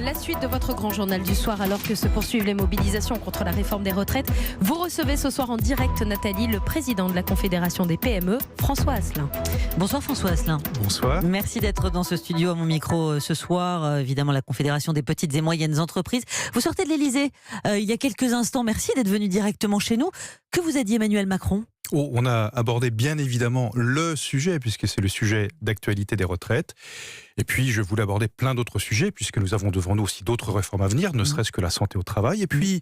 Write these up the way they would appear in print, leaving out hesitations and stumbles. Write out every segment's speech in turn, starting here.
La suite de votre grand journal du soir, alors que se poursuivent les mobilisations contre la réforme des retraites. Vous recevez ce soir en direct, Nathalie, le président de la Confédération des PME, François Asselin. Bonsoir François Asselin. Bonsoir. Merci d'être dans ce studio à mon micro ce soir. Évidemment, la Confédération des petites et moyennes entreprises. Vous sortez de l'Elysée il y a quelques instants. Merci d'être venu directement chez nous. Que vous a dit Emmanuel Macron ? On a abordé bien évidemment le sujet, puisque c'est le sujet d'actualité des retraites. Et puis, je voulais aborder plein d'autres sujets, puisque nous avons devant nous aussi d'autres réformes à venir, ne serait-ce que la santé au travail. Et puis,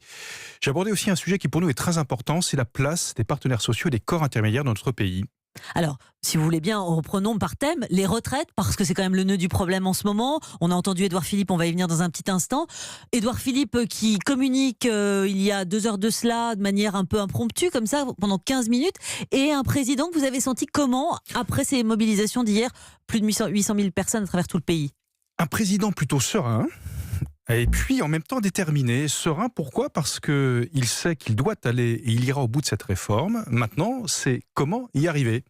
j'ai abordé aussi un sujet qui pour nous est très important, c'est la place des partenaires sociaux et des corps intermédiaires dans notre pays. Alors, si vous voulez bien, reprenons par thème les retraites, parce que c'est quand même le nœud du problème en ce moment. On a entendu Édouard Philippe, on va y venir dans un petit instant. Édouard Philippe qui communique il y a 2 heures de cela, de manière un peu impromptue, comme ça, pendant 15 minutes. Et un président que vous avez senti comment, après ces mobilisations d'hier, plus de 800 000 personnes à travers tout le pays ? Un président plutôt serein. Et puis en même temps déterminé, serein. Pourquoi ? Parce qu'il sait qu'il doit aller et il ira au bout de cette réforme. Maintenant, c'est comment y arriver.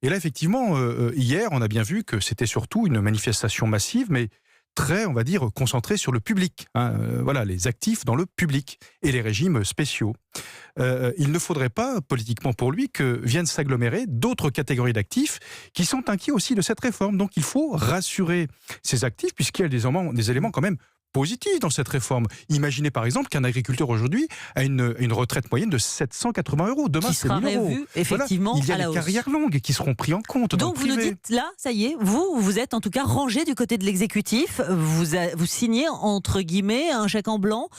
Et là, effectivement, hier, on a bien vu que c'était surtout une manifestation massive, mais très, on va dire, concentrée sur le public. Voilà, les actifs dans le public et les régimes spéciaux. Il ne faudrait pas, politiquement pour lui, que viennent s'agglomérer d'autres catégories d'actifs qui sont inquiets aussi de cette réforme. Donc il faut rassurer ces actifs, puisqu'il y a des éléments quand même positif dans cette réforme. Imaginez par exemple qu'un agriculteur aujourd'hui a une retraite moyenne de 780 €. Demain, c'est 1 000 €. Effectivement, voilà. Il y a à la des hausse. Carrières longues qui seront pris en compte. Donc vous nous dites là, ça y est, vous êtes en tout cas rangé du côté de l'exécutif. Vous signez entre guillemets un chèque en blanc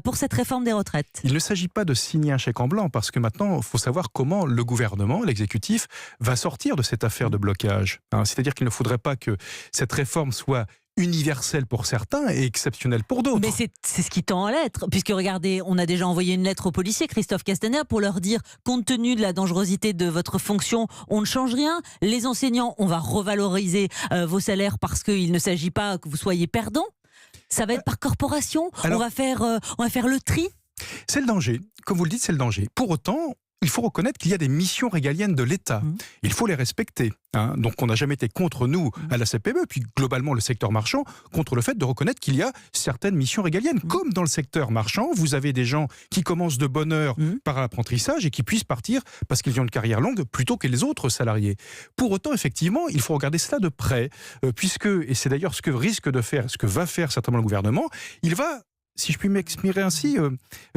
pour cette réforme des retraites. Il ne s'agit pas de signer un chèque en blanc parce que maintenant, il faut savoir comment le gouvernement, l'exécutif, va sortir de cette affaire de blocage. C'est-à-dire qu'il ne faudrait pas que cette réforme soit universel pour certains et exceptionnel pour d'autres. Mais c'est ce qui tend à l'être, puisque regardez, on a déjà envoyé une lettre aux policiers, Christophe Castaner, pour leur dire, compte tenu de la dangerosité de votre fonction, on ne change rien. Les enseignants, on va revaloriser vos salaires parce qu'il ne s'agit pas que vous soyez perdants. Ça va être par corporation. Alors, on va faire le tri. C'est le danger. Comme vous le dites, c'est le danger. Pour autant, il faut reconnaître qu'il y a des missions régaliennes de l'État. Il faut les respecter. Donc on n'a jamais été contre nous à la CPME, puis globalement le secteur marchand, contre le fait de reconnaître qu'il y a certaines missions régaliennes. Comme dans le secteur marchand, vous avez des gens qui commencent de bonne heure par l'apprentissage et qui puissent partir parce qu'ils ont une carrière longue plutôt que les autres salariés. Pour autant, effectivement, il faut regarder cela de près, puisque, et c'est d'ailleurs ce que risque de faire, ce que va faire certainement le gouvernement, il va, si je puis m'exprimer ainsi,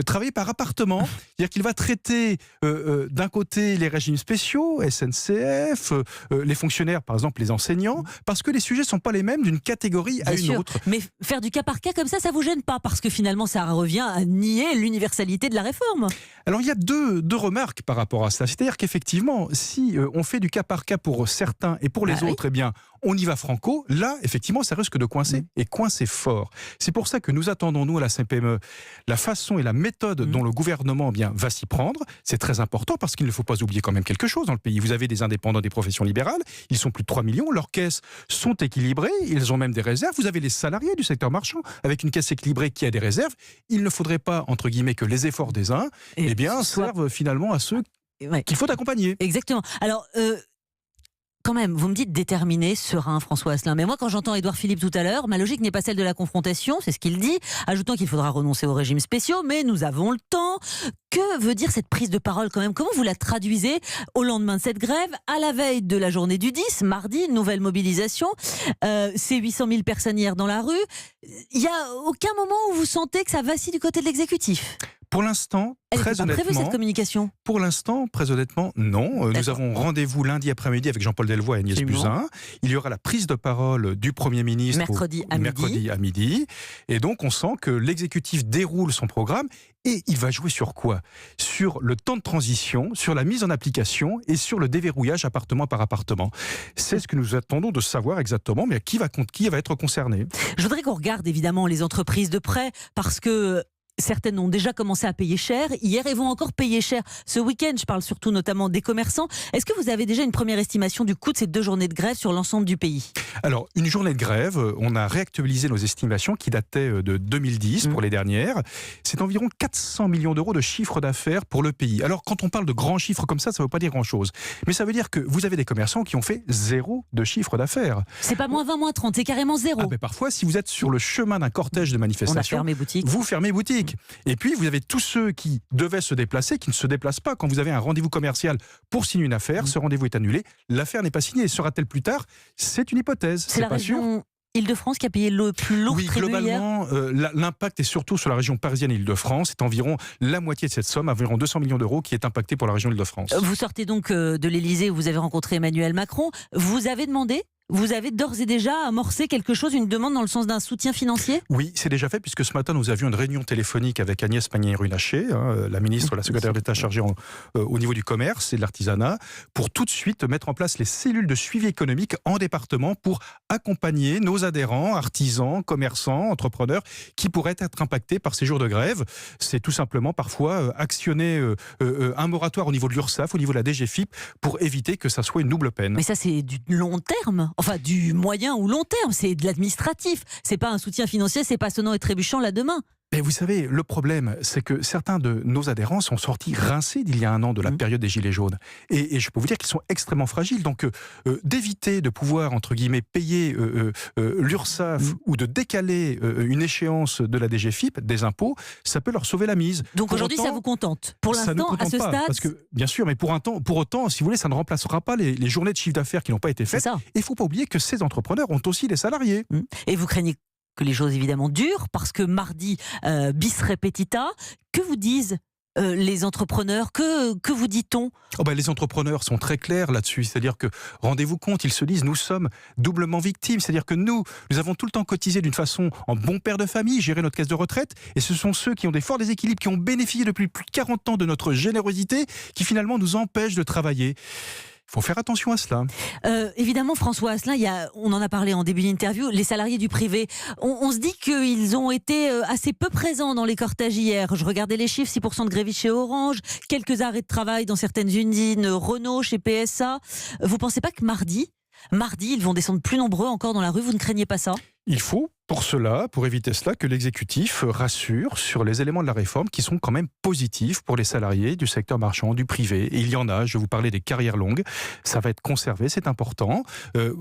travailler par appartement. C'est-à-dire qu'il va traiter d'un côté les régimes spéciaux, SNCF, les fonctionnaires, par exemple les enseignants, parce que les sujets ne sont pas les mêmes d'une catégorie à une autre. Mais faire du cas par cas comme ça ne vous gêne pas, parce que finalement ça revient à nier l'universalité de la réforme. Alors il y a deux remarques par rapport à ça. C'est-à-dire qu'effectivement, si on fait du cas par cas pour certains et pour les autres, eh bien, on y va franco, là, effectivement, ça risque de coincer, et coincer fort. C'est pour ça que nous attendons, nous, à la CPME, la façon et la méthode dont le gouvernement va s'y prendre. C'est très important, parce qu'il ne faut pas oublier quand même quelque chose dans le pays. Vous avez des indépendants des professions libérales, ils sont plus de 3 millions, leurs caisses sont équilibrées, ils ont même des réserves. Vous avez les salariés du secteur marchand, avec une caisse équilibrée qui a des réserves. Il ne faudrait pas, entre guillemets, que les efforts des uns servent finalement à ceux qu'il faut accompagner. Exactement. Alors, quand même, vous me dites déterminé, serein, François Asselin. Mais moi, quand j'entends Édouard Philippe tout à l'heure, ma logique n'est pas celle de la confrontation, c'est ce qu'il dit, ajoutant qu'il faudra renoncer aux régimes spéciaux, mais nous avons le temps. Que veut dire cette prise de parole quand même ? Comment vous la traduisez au lendemain de cette grève, à la veille de la journée du 10, mardi, nouvelle mobilisation, c'est 800 000 personnes hier dans la rue. Il n'y a aucun moment où vous sentez que ça vacille du côté de l'exécutif ? Pour l'instant, très honnêtement, prévue cette communication ? Pour l'instant, très honnêtement, non. Nous avons rendez-vous lundi après-midi avec Jean-Paul Delevoye et Agnès Buzyn. Il y aura la prise de parole du Premier ministre mercredi à midi. Et donc, on sent que l'exécutif déroule son programme. Et il va jouer sur quoi ? Sur le temps de transition, sur la mise en application et sur le déverrouillage appartement par appartement. C'est ce que nous attendons de savoir exactement, mais qui va être concerné ? Je voudrais qu'on regarde évidemment les entreprises de près, parce que certaines ont déjà commencé à payer cher hier et vont encore payer cher ce week-end. Je parle surtout notamment des commerçants. Est-ce que vous avez déjà une première estimation du coût de ces 2 journées de grève sur l'ensemble du pays ? Alors, une journée de grève, on a réactualisé nos estimations qui dataient de 2010 pour les dernières. C'est environ 400 millions d'euros de chiffre d'affaires pour le pays. Alors, quand on parle de grands chiffres comme ça ne veut pas dire grand-chose. Mais ça veut dire que vous avez des commerçants qui ont fait 0 de chiffre d'affaires. C'est pas moins 20, moins 30, c'est carrément 0. Ah ben parfois, si vous êtes sur le chemin d'un cortège de manifestations, on a fermé boutique. Vous fermez boutique. Et puis, vous avez tous ceux qui devaient se déplacer, qui ne se déplacent pas. Quand vous avez un rendez-vous commercial pour signer une affaire, ce rendez-vous est annulé, l'affaire n'est pas signée. Sera-t-elle plus tard ? C'est une hypothèse. C'est la pas sûr. région Île-de-France qui a payé le plus lourd tribut hier. Oui, globalement, l'impact est surtout sur la région parisienne et Île-de-France. C'est environ la moitié de cette somme, environ 200 millions d'euros, qui est impactée pour la région Île-de-France. Vous sortez donc de l'Élysée où vous avez rencontré Emmanuel Macron. Vous avez demandé ? Vous avez d'ores et déjà amorcé quelque chose, une demande dans le sens d'un soutien financier ? Oui, c'est déjà fait, puisque ce matin, nous avions une réunion téléphonique avec Agnès Pannier-Runacher, la ministre, la secrétaire d'État chargée au niveau du commerce et de l'artisanat, pour tout de suite mettre en place les cellules de suivi économique en département pour accompagner nos adhérents, artisans, commerçants, entrepreneurs, qui pourraient être impactés par ces jours de grève. C'est tout simplement parfois actionner un moratoire au niveau de l'URSSAF, au niveau de la DGFiP, pour éviter que ça soit une double peine. Mais ça, c'est du long terme. Enfin, du moyen ou long terme, c'est de l'administratif. C'est pas un soutien financier, c'est pas sonnant et trébuchant là demain. Mais vous savez, le problème, c'est que certains de nos adhérents sont sortis rincés d'il y a un an de la période des Gilets jaunes. Et je peux vous dire qu'ils sont extrêmement fragiles. Donc, d'éviter de pouvoir, entre guillemets, payer l'URSSAF ou de décaler une échéance de la DGFiP, des impôts, ça peut leur sauver la mise. Donc aujourd'hui, ça vous contente ? Pour l'instant, à ce stade, parce que, bien sûr, mais pour autant, si vous voulez, ça ne remplacera pas les journées de chiffre d'affaires qui n'ont pas été faites. Et il ne faut pas oublier que ces entrepreneurs ont aussi des salariés. Et vous craignez que les choses évidemment durent, parce que mardi, bis repetita, que vous disent les entrepreneurs, que vous dit-on ? Les entrepreneurs sont très clairs là-dessus, c'est-à-dire que, rendez-vous compte, ils se disent, nous sommes doublement victimes, c'est-à-dire que nous avons tout le temps cotisé d'une façon en bon père de famille, géré notre caisse de retraite, et ce sont ceux qui ont des forts déséquilibres, qui ont bénéficié depuis plus de 40 ans de notre générosité, qui finalement nous empêchent de travailler. Il faut faire attention à cela. Évidemment, François Asselin, on en a parlé en début d'interview, les salariés du privé, on se dit qu'ils ont été assez peu présents dans les cortèges hier. Je regardais les chiffres, 6% de grévistes chez Orange, quelques arrêts de travail dans certaines usines, Renault, chez PSA. Vous ne pensez pas que mardi, ils vont descendre plus nombreux encore dans la rue ? Vous ne craignez pas ça ? Il faut, pour éviter cela, que l'exécutif rassure sur les éléments de la réforme qui sont quand même positifs pour les salariés du secteur marchand, du privé. Et il y en a, je vous parlais des carrières longues, ça va être conservé, c'est important.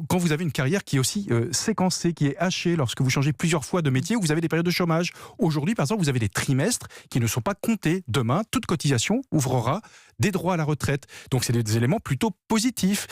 Quand vous avez une carrière qui est aussi séquencée, qui est hachée, lorsque vous changez plusieurs fois de métier, vous avez des périodes de chômage. Aujourd'hui, par exemple, vous avez des trimestres qui ne sont pas comptés. Demain, toute cotisation ouvrira des droits à la retraite. Donc c'est des éléments plutôt positifs.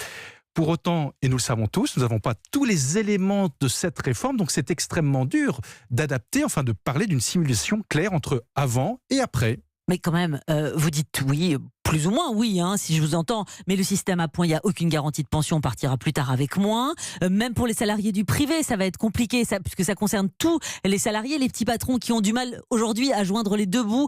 Pour autant, et nous le savons tous, nous n'avons pas tous les éléments de cette réforme, donc c'est extrêmement dur d'adapter, enfin de parler d'une simulation claire entre avant et après. Mais quand même, vous dites oui, plus ou moins oui, si je vous entends, mais le système à point, il n'y a aucune garantie de pension, on partira plus tard avec moins. Même pour les salariés du privé, ça va être compliqué, puisque ça concerne tous les salariés, les petits patrons qui ont du mal aujourd'hui à joindre les deux bouts.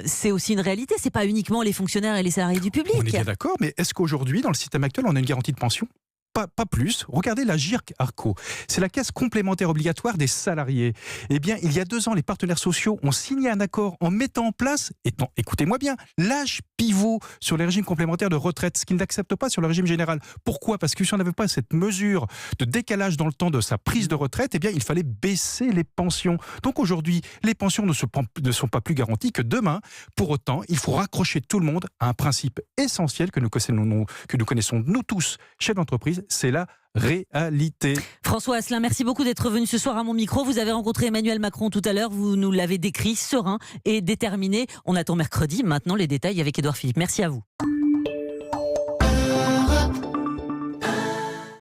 C'est aussi une réalité, c'est pas uniquement les fonctionnaires et les salariés du public. On est bien d'accord, mais est-ce qu'aujourd'hui, dans le système actuel, on a une garantie de pension ? Pas plus. Regardez la GIRC-ARCO. C'est la caisse complémentaire obligatoire des salariés. Eh bien, il y a 2 ans, les partenaires sociaux ont signé un accord en mettant en place, écoutez-moi bien, l'âge pivot sur les régimes complémentaires de retraite, ce qu'ils n'acceptent pas sur le régime général. Pourquoi ? Parce que si on n'avait pas cette mesure de décalage dans le temps de sa prise de retraite, eh bien, il fallait baisser les pensions. Donc aujourd'hui, les pensions ne sont pas plus garanties que demain. Pour autant, il faut raccrocher tout le monde à un principe essentiel que nous connaissons nous tous, chefs d'entreprise, c'est la réalité. François Asselin, merci beaucoup d'être venu ce soir à mon micro. Vous avez rencontré Emmanuel Macron tout à l'heure, vous nous l'avez décrit, serein et déterminé. On attend mercredi, maintenant les détails avec Édouard Philippe. Merci à vous.